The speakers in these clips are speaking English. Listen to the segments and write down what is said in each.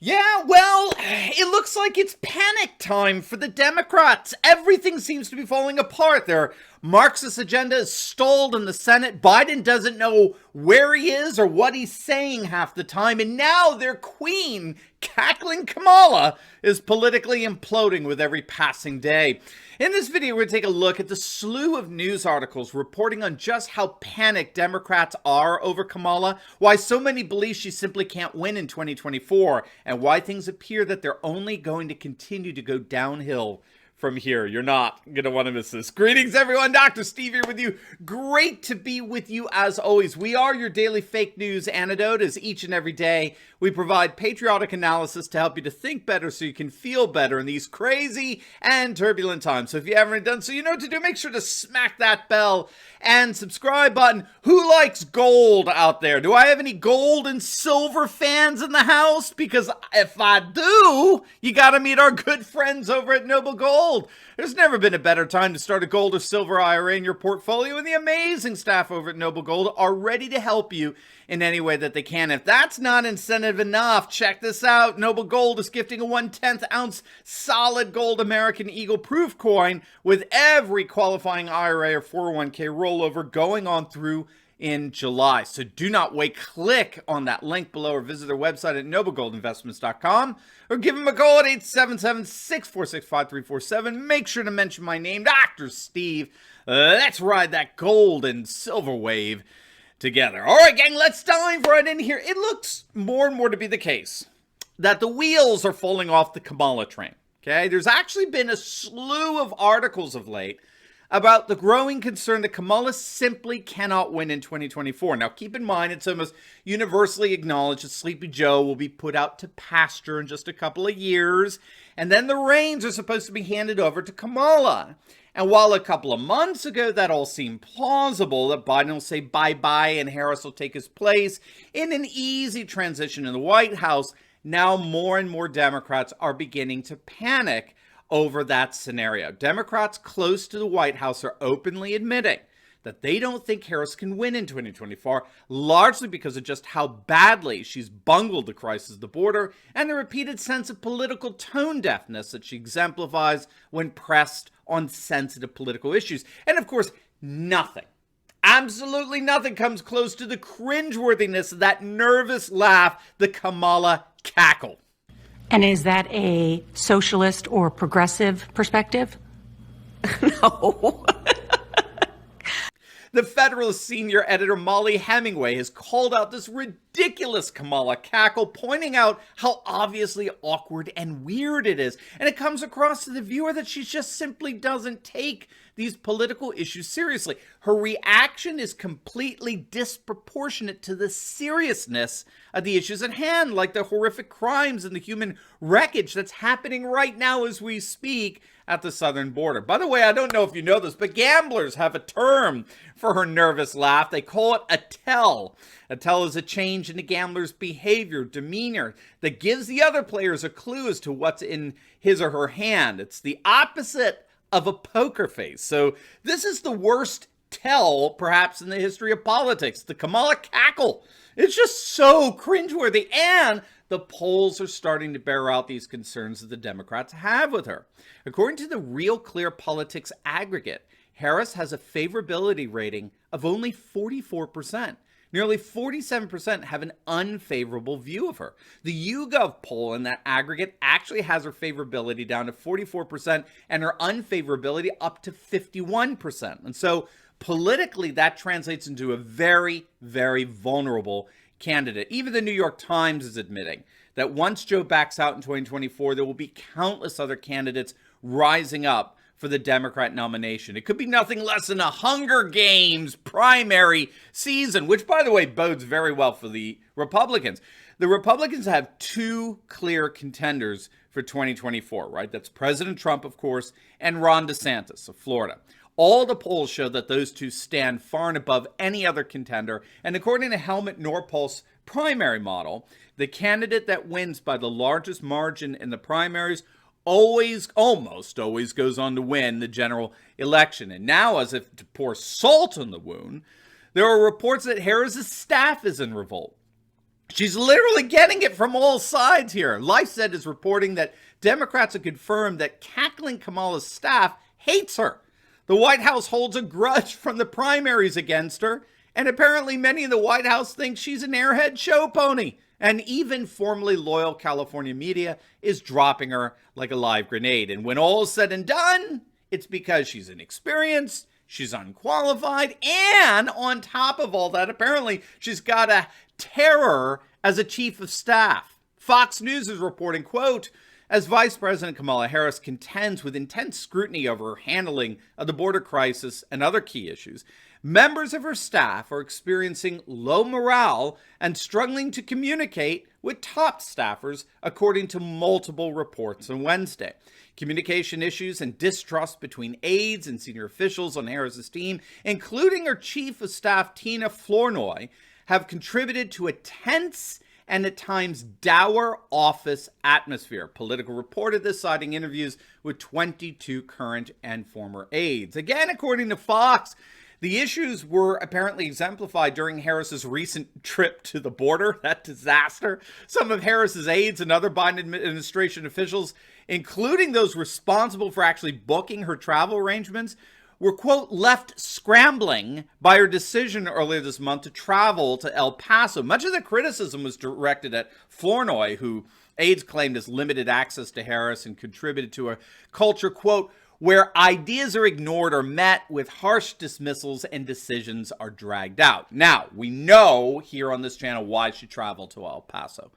Yeah, well, it looks like it's panic time for the Democrats. Everything seems to be falling apart. Their Marxist agenda is stalled in the Senate. Biden doesn't know where he is or what he's saying half the time. And now their queen, cackling Kamala, is politically imploding with every passing day. In this video, we're going to take a look at the slew of news articles reporting on just how panicked Democrats are over Kamala, why so many believe she simply can't win in 2024, and why things appear that they're only going to continue to go downhill from here. You're not going to want to miss this. Greetings, everyone. Dr. Steve here with you. Great to be with you as always. We are your daily fake news antidote, as each and every day we provide patriotic analysis to help you to think better so you can feel better in these crazy and turbulent times. So if you haven't done so, you know what to do. Make sure to smack that bell and subscribe button. Who likes gold out there? Do I have any gold and silver fans in the house? Because if I do, you got to meet our good friends over at Noble Gold. There's never been a better time to start a gold or silver IRA in your portfolio, and the amazing staff over at Noble Gold are ready to help you in any way that they can. If that's not incentive enough, check this out. Noble Gold is gifting a 1/10 ounce solid gold American Eagle proof coin with every qualifying IRA or 401k rollover going on through in July. So do not wait. Click on that link below or visit their website at noblegoldinvestments.com or give them a call at 877-646-5347. Make sure to mention my name, Dr. Steve. Let's ride that gold and silver wave together. All right, gang, let's dive right in here. It looks more and more to be the case that the wheels are falling off the Kamala train. Okay, there's actually been a slew of articles of late about the growing concern that Kamala simply cannot win in 2024. Now, keep in mind, it's almost universally acknowledged that Sleepy Joe will be put out to pasture in just a couple of years, and then the reins are supposed to be handed over to Kamala. And while a couple of months ago that all seemed plausible, that Biden will say bye-bye and Harris will take his place in an easy transition in the White House, now more and more Democrats are beginning to panic over that scenario. Democrats close to the White House are openly admitting that they don't think Harris can win in 2024, largely because of just how badly she's bungled the crisis at the border and the repeated sense of political tone deafness that she exemplifies when pressed on sensitive political issues. And of course, nothing, absolutely nothing comes close to the cringeworthiness of that nervous laugh, the Kamala cackle. And is that a socialist or progressive perspective? No. The Federalist senior editor Molly Hemingway has called out this ridiculous Kamala cackle, pointing out how obviously awkward and weird it is. And it comes across to the viewer that she just simply doesn't take these political issues seriously. Her reaction is completely disproportionate to the seriousness of the issues at hand, like the horrific crimes and the human wreckage that's happening right now as we speak at the southern border. By the way, I don't know if you know this, but gamblers have a term for her nervous laugh. They call it a tell. A tell is a change in the gambler's behavior, demeanor, that gives the other players a clue as to what's in his or her hand. It's the opposite of a poker face. So this is the worst tell, perhaps, in the history of politics. The Kamala cackle. It's just so cringeworthy. And the polls are starting to bear out these concerns that the Democrats have with her. According to the Real Clear Politics aggregate, Harris has a favorability rating of only 44%. Nearly 47% have an unfavorable view of her. The YouGov poll in that aggregate actually has her favorability down to 44% and her unfavorability up to 51%. And so politically, that translates into a very, very vulnerable candidate. Even the New York Times is admitting that once Joe backs out in 2024, there will be countless other candidates rising up for the Democrat nomination. It could be nothing less than a Hunger Games primary season, which, by the way, bodes very well for the Republicans. The Republicans have two clear contenders for 2024, right? That's President Trump, of course, and Ron DeSantis of Florida. All the polls show that those two stand far and above any other contender. And according to Helmut Norpohl's primary model, the candidate that wins by the largest margin in the primaries almost always goes on to win the general election. And now, as if to pour salt on the wound, there are reports that Harris's staff is in revolt. She's literally getting it from all sides here. LifeSet is reporting that Democrats have confirmed that cackling Kamala's staff hates her. The White House holds a grudge from the primaries against her, and apparently many in the White House think she's an airhead show pony. And even formerly loyal California media is dropping her like a live grenade. And when all is said and done, it's because she's inexperienced, she's unqualified, and on top of all that, apparently she's got a terror as a chief of staff. Fox News is reporting, quote, as Vice President Kamala Harris contends with intense scrutiny over her handling of the border crisis and other key issues, members of her staff are experiencing low morale and struggling to communicate with top staffers, according to multiple reports on Wednesday. Communication issues and distrust between aides and senior officials on Harris's team, including her chief of staff, Tina Flournoy, have contributed to a tense and at times dour office atmosphere. Politico reported this, citing interviews with 22 current and former aides. Again, according to Fox, the issues were apparently exemplified during Harris's recent trip to the border, that disaster. Some of Harris's aides and other Biden administration officials, including those responsible for actually booking her travel arrangements, were, quote, left scrambling by her decision earlier this month to travel to El Paso. Much of the criticism was directed at Flournoy, who aides claimed has limited access to Harris and contributed to a culture, quote, where ideas are ignored or met with harsh dismissals and decisions are dragged out. Now, we know here on this channel why she traveled to El Paso.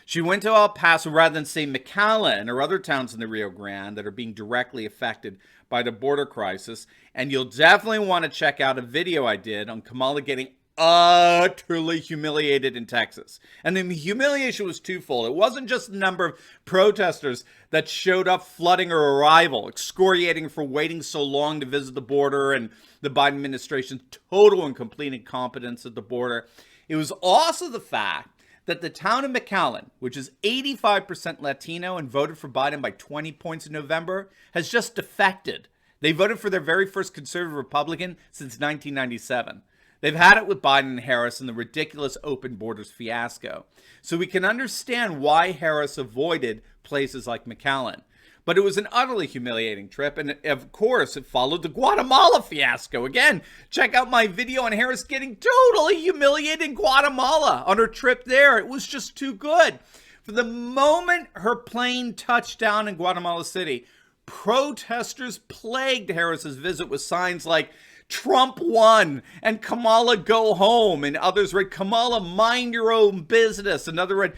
She went to El Paso rather than, say, McAllen or other towns in the Rio Grande that are being directly affected by the border crisis. And you'll definitely want to check out a video I did on Kamala getting utterly humiliated in Texas. And the humiliation was twofold. It wasn't just the number of protesters that showed up flooding her arrival, excoriating for waiting so long to visit the border and the Biden administration's total and complete incompetence at the border. It was also the fact that the town of McAllen, which is 85% Latino and voted for Biden by 20 points in November, has just defected. They voted for their very first conservative Republican since 1997. They've had it with Biden and Harris in the ridiculous open borders fiasco. So we can understand why Harris avoided places like McAllen. But it was an utterly humiliating trip, and of course, it followed the Guatemala Fiasco. Again, check out my video on Harris getting totally humiliated in Guatemala on her trip there. It was just too good. For the moment her plane touched down in Guatemala City, protesters plagued Harris's visit with signs like, Trump won, and Kamala go home, and others read, Kamala mind your own business. Another read,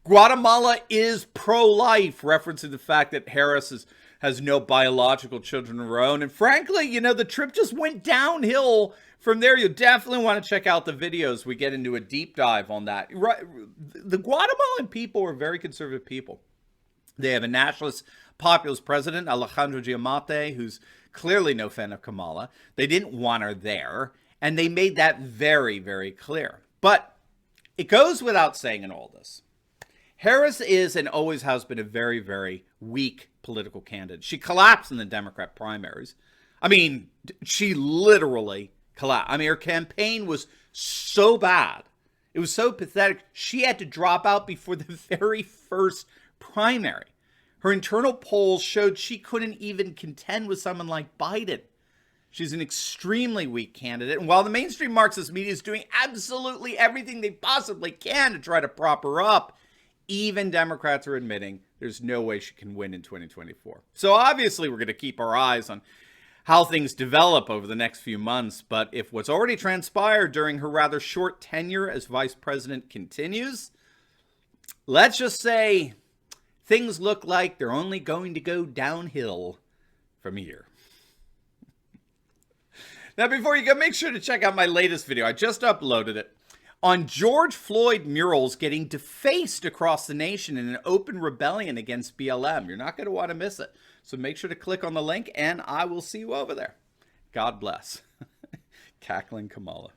Guatemala is pro-life, referencing the fact that Harris has no biological children of her own. And frankly, you know, the trip just went downhill from there. You'll definitely want to check out the videos. We get into a deep dive on that. Right, the Guatemalan people are very conservative people. They have a nationalist populist president, Alejandro Giammattei, who's clearly no fan of Kamala. They didn't want her there, and they made that very, very clear. But it goes without saying in all this, Harris is and always has been a very, very weak political candidate. She collapsed in the Democrat primaries. I mean, she literally collapsed. I mean, her campaign was so bad. It was so pathetic. She had to drop out before the very first primary. Her internal polls showed she couldn't even contend with someone like Biden. She's an extremely weak candidate. And while the mainstream Marxist media is doing absolutely everything they possibly can to try to prop her up, even Democrats are admitting there's no way she can win in 2024. So obviously we're going to keep our eyes on how things develop over the next few months. But if what's already transpired during her rather short tenure as vice president continues, let's just say things look like they're only going to go downhill from here. Now, before you go, make sure to check out my latest video. I just uploaded it on George Floyd murals getting defaced across the nation in an open rebellion against BLM. You're not going to want to miss it. So make sure to click on the link, and I will see you over there. God bless. Cackling Kamala.